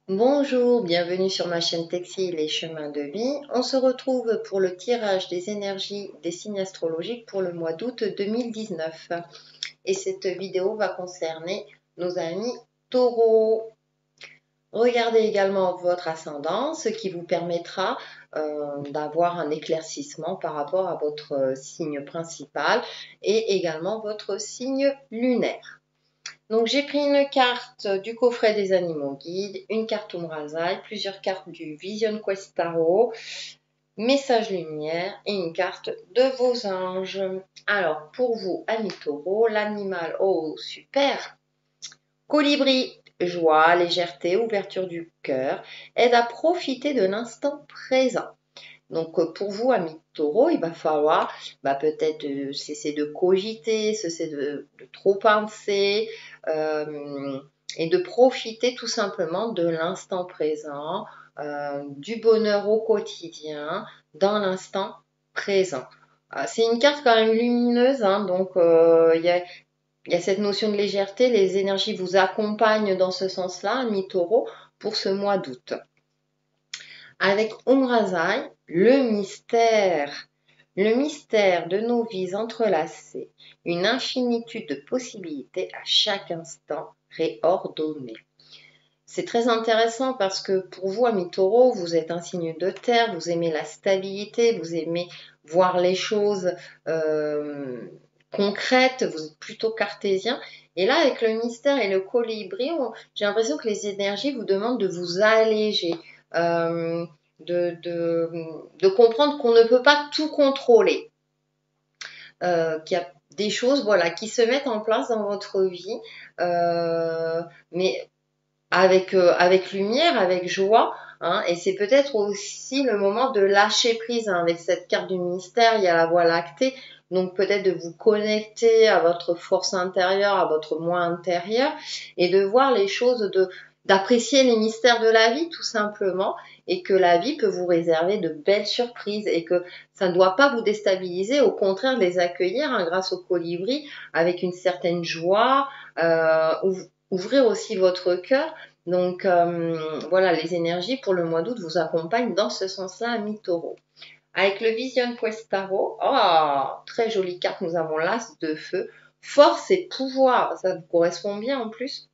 Bonjour, bienvenue sur ma chaîne Textile et Chemins de Vie. On se retrouve pour le tirage des énergies des signes astrologiques pour le mois d'août 2019. Et cette vidéo va concerner nos amis taureaux. Regardez également votre ascendant, ce qui vous permettra d'avoir un éclaircissement par rapport à votre signe principal et également votre signe lunaire. Donc j'ai pris une carte du coffret des animaux guides, une carte Umrazai, plusieurs cartes du Vision Quest Tarot, message lumière et une carte de vos anges. Alors pour vous, amis taureau, l'animal, oh super, colibri, joie, légèreté, ouverture du cœur, aide à profiter de l'instant présent. Donc pour vous, amis taureau, il va falloir peut-être cesser de cogiter, cesser de trop penser et de profiter tout simplement de l'instant présent, du bonheur au quotidien, dans l'instant présent. C'est une carte quand même lumineuse, hein, donc il y a cette notion de légèreté, les énergies vous accompagnent dans ce sens-là, amis taureau, pour ce mois d'août. Avec Umrazai, le mystère de nos vies entrelacées, une infinitude de possibilités à chaque instant réordonnées. C'est très intéressant parce que pour vous, amis taureaux, vous êtes un signe de terre, vous aimez la stabilité, vous aimez voir les choses concrètes, vous êtes plutôt cartésien. Et là, avec le mystère et le colibri, j'ai l'impression que les énergies vous demandent de vous alléger, euh, de comprendre qu'on ne peut pas tout contrôler, qu'il y a des choses voilà, qui se mettent en place dans votre vie, mais avec lumière, avec joie, hein, et c'est peut-être aussi le moment de lâcher prise, hein, avec cette carte du mystère, il y a la voie lactée, donc peut-être de vous connecter à votre force intérieure, à votre moi intérieur, et de voir les choses, d'apprécier les mystères de la vie tout simplement, et que la vie peut vous réserver de belles surprises, et que ça ne doit pas vous déstabiliser, au contraire les accueillir, hein, grâce au colibri, avec une certaine joie, ouvrir aussi votre cœur. Donc voilà, les énergies pour le mois d'août vous accompagnent dans ce sens-là, amis taureau. Avec le Vision Quest Tarot, oh, très jolie carte, nous avons l'As de feu, force et pouvoir, ça vous correspond bien en plus.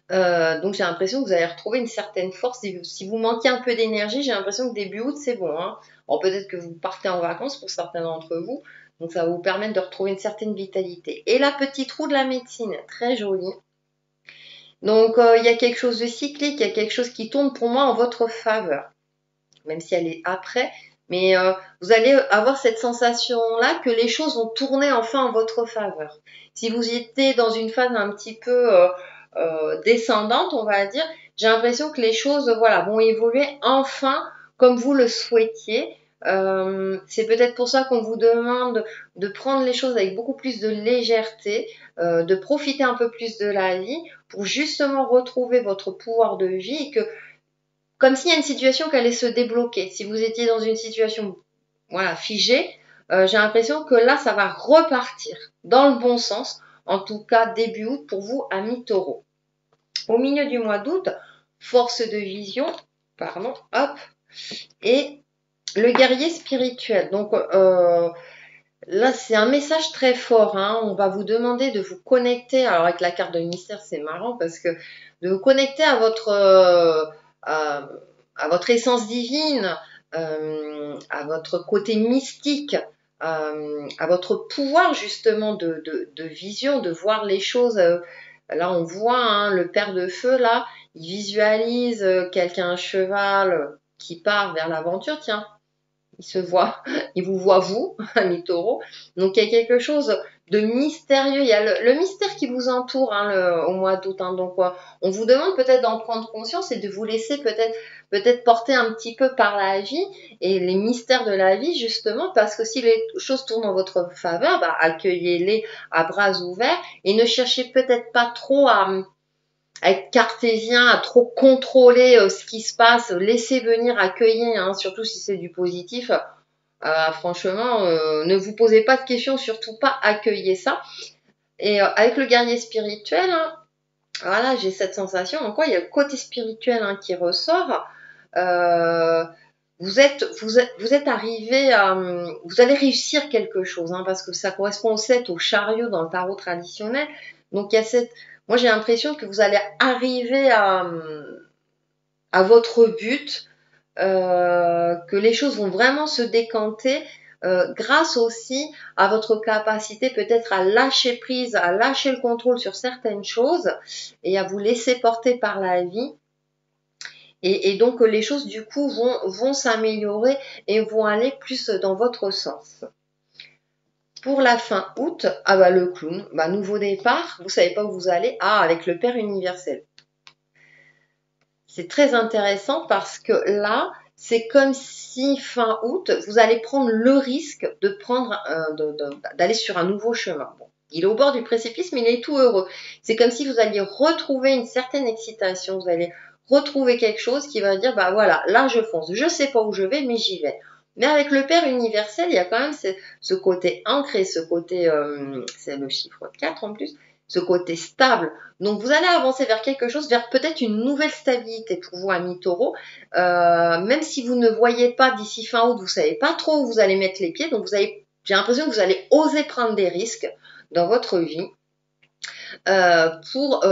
Donc j'ai l'impression que vous allez retrouver une certaine force. Si vous manquez un peu d'énergie, j'ai l'impression que début août, c'est bon, hein. Alors peut-être que vous partez en vacances pour certains d'entre vous, donc ça va vous permettre de retrouver une certaine vitalité. Et la petite roue de la médecine, très jolie. Donc il y a quelque chose de cyclique, il y a quelque chose qui tourne pour moi en votre faveur, même si elle est après. Mais vous allez avoir cette sensation-là que les choses vont tourner enfin en votre faveur. Si vous étiez dans une phase un petit peu descendante, on va dire, j'ai l'impression que les choses voilà, vont évoluer enfin comme vous le souhaitiez. C'est peut-être pour ça qu'on vous demande de prendre les choses avec beaucoup plus de légèreté, de profiter un peu plus de la vie pour justement retrouver votre pouvoir de vie et que, comme s'il y a une situation qui allait se débloquer. Si vous étiez dans une situation voilà, figée, j'ai l'impression que là, ça va repartir dans le bon sens, en tout cas début août pour vous, amis taureaux. Au milieu du mois d'août, force de vision, pardon, hop, et le guerrier spirituel. Donc là, c'est un message très fort, hein. On va vous demander de vous connecter. Alors avec la carte de mystère, c'est marrant parce que de vous connecter à votre essence divine, à votre côté mystique, à votre pouvoir justement de vision, de voir les choses. Là, on voit hein, le père de feu, là, il visualise quelqu'un à cheval qui part vers l'aventure. Tiens, il se voit, il vous voit vous, ami taureau. Donc il y a quelque chose de mystérieux. Il y a le mystère qui vous entoure hein, au mois d'août. Hein. Donc on vous demande peut-être d'en prendre conscience et de vous laisser peut-être porter un petit peu par la vie et les mystères de la vie justement parce que si les choses tournent en votre faveur, accueillez-les à bras ouverts et ne cherchez peut-être pas trop à être cartésien, à trop contrôler ce qui se passe, laisser venir, accueillir, hein, surtout si c'est du positif. Franchement, ne vous posez pas de questions, surtout pas accueillez ça. Et avec le guerrier spirituel, hein, Voilà, j'ai cette sensation. En quoi il y a le côté spirituel hein, qui ressort. Euh, vous êtes arrivé à, vous allez réussir quelque chose, hein, parce que ça correspond au 7, au chariot dans le tarot traditionnel. Donc il y a cette, moi j'ai l'impression que vous allez arriver à votre but, que les choses vont vraiment se décanter grâce aussi à votre capacité peut-être à lâcher prise, à lâcher le contrôle sur certaines choses et à vous laisser porter par la vie. Et donc les choses du coup vont s'améliorer et vont aller plus dans votre sens. Pour la fin août, ah bah le clown, bah nouveau départ, vous savez pas où vous allez, ah avec le Père universel. C'est très intéressant parce que là, c'est comme si fin août, vous allez prendre le risque de prendre, d'aller sur un nouveau chemin. Bon, il est au bord du précipice, mais il est tout heureux. C'est comme si vous alliez retrouver une certaine excitation, vous allez retrouver quelque chose qui va dire, bah voilà, là je fonce, je sais pas où je vais, mais j'y vais. Mais avec le Père universel, il y a quand même ce côté ancré, ce côté, c'est le chiffre 4 en plus, ce côté stable. Donc vous allez avancer vers quelque chose, vers peut-être une nouvelle stabilité pour vous, amis taureaux. Même si vous ne voyez pas d'ici fin août, vous savez pas trop où vous allez mettre les pieds. Donc j'ai l'impression que vous allez oser prendre des risques dans votre vie pour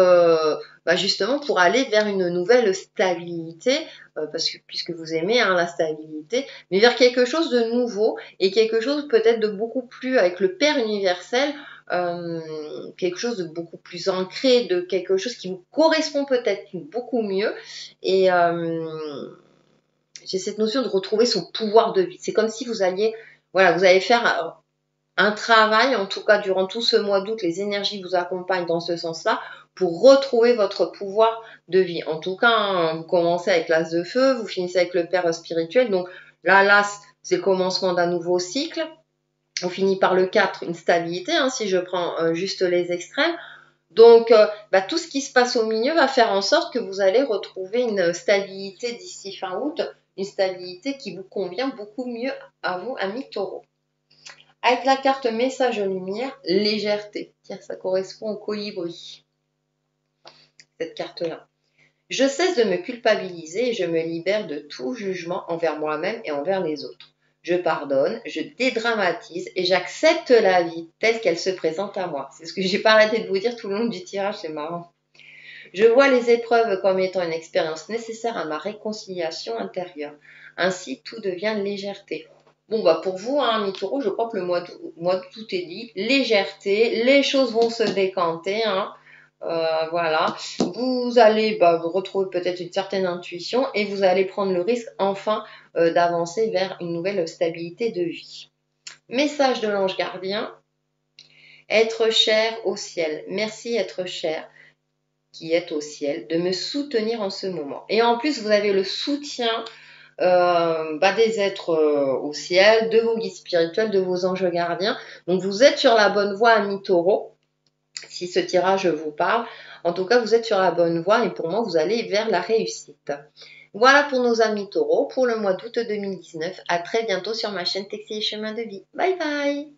bah justement pour aller vers une nouvelle stabilité, parce que puisque vous aimez hein, la stabilité, mais vers quelque chose de nouveau et quelque chose peut-être de beaucoup plus avec le Père universel, quelque chose de beaucoup plus ancré, de quelque chose qui vous correspond peut-être beaucoup mieux. Et j'ai cette notion de retrouver son pouvoir de vie. C'est comme si vous alliez, voilà, vous allez faire un travail, en tout cas durant tout ce mois d'août, les énergies vous accompagnent dans ce sens-là, pour retrouver votre pouvoir de vie. En tout cas, hein, vous commencez avec l'as de feu, vous finissez avec le père spirituel, donc là, l'as, c'est le commencement d'un nouveau cycle. On finit par le 4, une stabilité, hein, si je prends juste les extrêmes. Donc, bah, tout ce qui se passe au milieu va faire en sorte que vous allez retrouver une stabilité d'ici fin août, une stabilité qui vous convient beaucoup mieux à vous, amis taureaux. Avec la carte message lumière, légèreté. Tiens, ça correspond au colibri, cette carte-là. Je cesse de me culpabiliser et je me libère de tout jugement envers moi-même et envers les autres. Je pardonne, je dédramatise et j'accepte la vie telle qu'elle se présente à moi. C'est ce que j'ai pas arrêté de vous dire tout le long du tirage, c'est marrant. Je vois les épreuves comme étant une expérience nécessaire à ma réconciliation intérieure. Ainsi, tout devient légèreté. Bon, bah pour vous, hein, mi-taureau, je crois que le mois de tout est dit. Légèreté, les choses vont se décanter. Hein. Voilà. Vous allez vous retrouver peut-être une certaine intuition et vous allez prendre le risque enfin d'avancer vers une nouvelle stabilité de vie. Message de l'ange gardien. Être cher au ciel. Merci, être cher qui est au ciel, de me soutenir en ce moment. Et en plus, vous avez le soutien des êtres au ciel, de vos guides spirituels, de vos anges gardiens. Donc, vous êtes sur la bonne voie, amis taureaux, si ce tirage vous parle. En tout cas, vous êtes sur la bonne voie et pour moi, vous allez vers la réussite. Voilà pour nos amis taureaux pour le mois d'août 2019. À très bientôt sur ma chaîne Textile et Chemin de Vie. Bye bye!